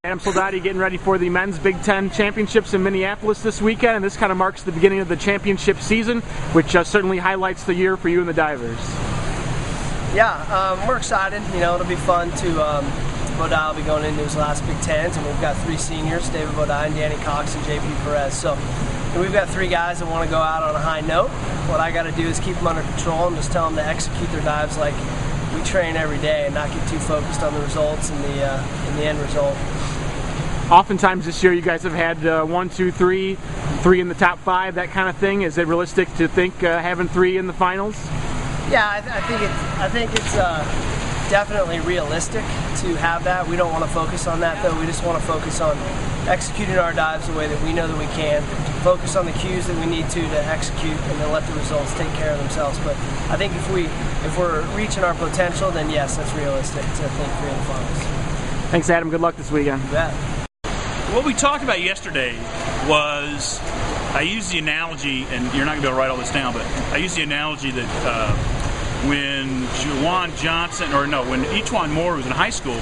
Soldati getting ready for the men's Big Ten championships in Minneapolis this weekend, and this kind of marks the beginning of the championship season, which certainly highlights the year for you and the divers. Yeah, we're excited. You know, it'll be fun to Bodai will be going into his last Big Tens, and we've got three seniors, David Bodai and Danny Cox and JP Perez. So we've got three guys that want to go out on a high note. What I got to do is keep them under control and just tell them to execute their dives like we train every day and not get too focused on the results and the end result. Oftentimes this year you guys have had 1, 2, 3 in the top 5, that kind of thing. Is it realistic to think having 3 in the finals? Yeah, I think it's definitely realistic to have that. We don't want to focus on that though. We just want to focus on executing our dives the way that we know that we can, focus on the cues that we need to execute, and then let the results take care of themselves. But I think if we're reaching our potential, then yes, that's realistic to think 3 in the finals. Thanks, Adam. Good luck this weekend. You bet. What we talked about yesterday was, I used the analogy, and you're not going to be able to write all this down, but I used the analogy that when when Echuan Moore was in high school,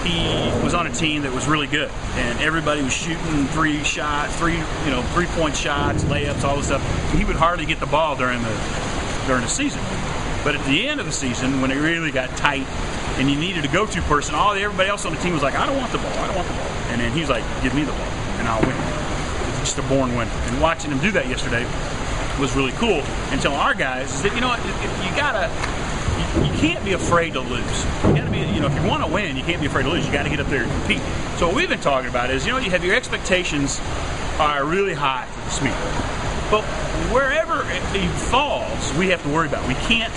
he was on a team that was really good, and everybody was shooting 3-point shots, layups, all this stuff. He would hardly get the ball during the season. But at the end of the season, when it really got tight and you needed a go-to person, everybody else on the team was like, I don't want the ball. And then he's like, give me the ball, and I'll win. It's just a born winner. And watching him do that yesterday was really cool. And telling our guys is that, you can't be afraid to lose. You gotta be, if you want to win, you can't be afraid to lose. You got to get up there and compete. So what we've been talking about is, you have your expectations are really high for this meet. But wherever it falls, we have to worry about it. We can't,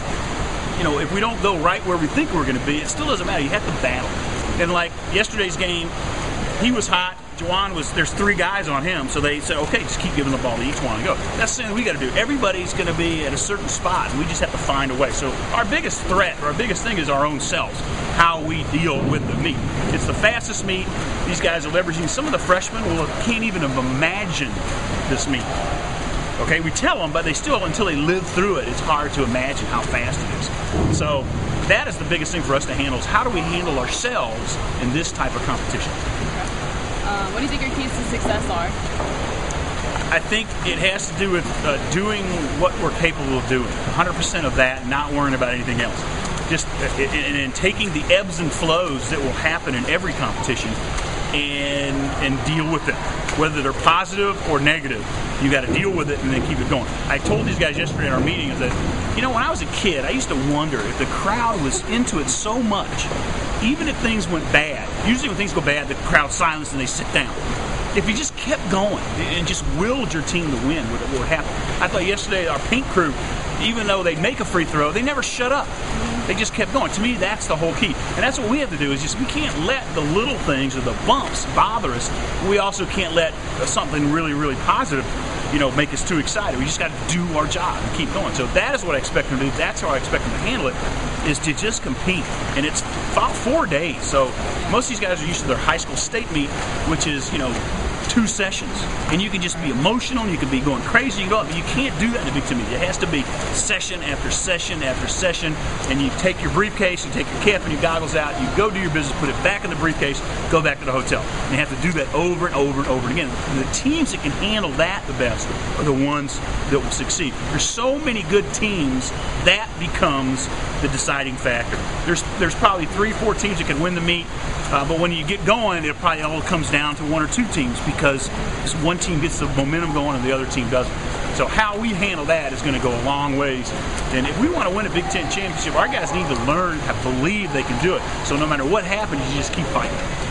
if we don't go right where we think we're going to be, it still doesn't matter. You have to battle. And like yesterday's game, he was hot. There's 3 guys on him, so they said, okay, just keep giving the ball to each one and go. That's the thing we got to do. Everybody's going to be at a certain spot, and we just have to find a way. So our biggest threat, our biggest thing is our own selves, how we deal with the meet. It's the fastest meet these guys will ever see. Some of the freshmen can't even imagine this meet. Okay, we tell them, but they still, until they live through it, it's hard to imagine how fast it is. So that is the biggest thing for us to handle, is how do we handle ourselves in this type of competition? What do you think your keys to success are? I think it has to do with doing what we're capable of doing. 100% of that, not worrying about anything else. Just and taking the ebbs and flows that will happen in every competition and deal with it. Whether they're positive or negative, you got to deal with it and then keep it going. I told these guys yesterday in our meeting that, when I was a kid, I used to wonder if the crowd was into it so much, even if things went bad. Usually when things go bad, the crowd's silenced and they sit down. If you just kept going and just willed your team to win, what would happen? I thought yesterday our paint crew, even though they'd make a free throw, they never shut up. They just kept going. To me, that's the whole key. And that's what we have to do, is just, we can't let the little things or the bumps bother us. We also can't let something really, really positive, make us too excited. We just got to do our job and keep going. So that is what I expect them to do. That's how I expect them to handle it, is to just compete. And it's about 4 days. So most of these guys are used to their high school state meet, which is, 2 sessions, and you can just be emotional, and you can be going crazy, but you can't do that in a Big Ten meet. It has to be session after session after session, and you take your briefcase, you take your cap and your goggles out, you go do your business, put it back in the briefcase, go back to the hotel. And you have to do that over and over and over again. And the teams that can handle that the best are the ones that will succeed. There's so many good teams, that becomes the deciding factor. There's probably 3-4 teams that can win the meet, but when you get going, it probably all comes down to 1 or 2 teams, because one team gets the momentum going and the other team doesn't. So how we handle that is going to go a long ways. And if we want to win a Big Ten championship, our guys need to learn how to believe they can do it. So no matter what happens, you just keep fighting.